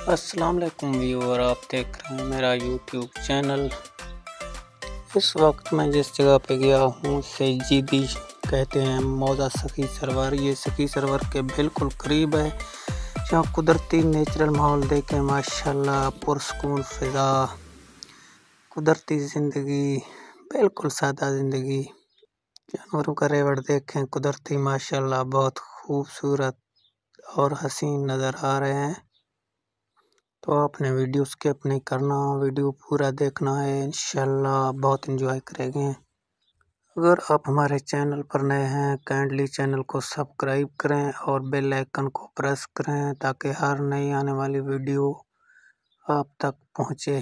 السلام علیکم ویور، آپ دیکھ رہے ہیں میرا یوٹیوب چینل۔ اس وقت میں جس جگہ پہ گیا ہوں سیجیدی کہتے ہیں موضع سخی سرور، یہ سخی سرور کے بالکل قریب ہے، جہاں قدرتی نیچرل ماحول دیکھیں ماشاءاللہ، پرسکون فضا، قدرتی زندگی، بالکل سادہ زندگی، جانوروں کا ریوڑ دیکھیں، قدرتی ماشاءاللہ بہت خوبصورت اور حسین نظر آ رہے ہیں۔ تو آپ نے ویڈیو سکپ نہیں کرنا، ویڈیو پورا دیکھنا ہے، انشاءاللہ بہت انجوائے کریں گے۔ اگر آپ ہمارے چینل پر نئے ہیں کائنڈلی چینل کو سبسکرائب کریں اور بیل آئیکن کو پریس کریں تاکہ ہر نئی آنے والی ویڈیو آپ تک پہنچے۔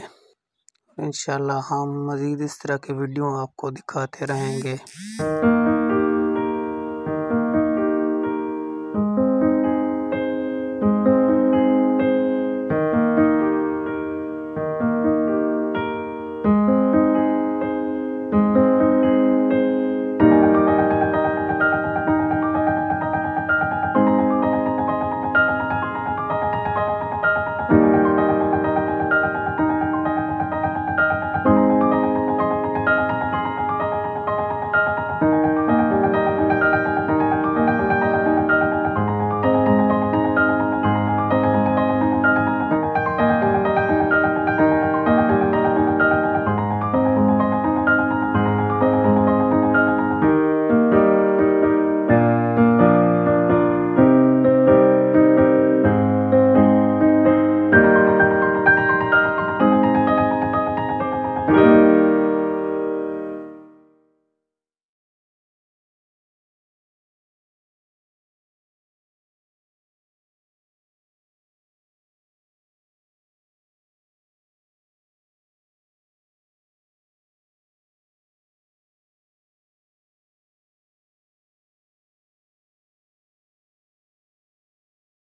انشاءاللہ ہم مزید اس طرح کی ویڈیو آپ کو دکھاتے رہیں گے۔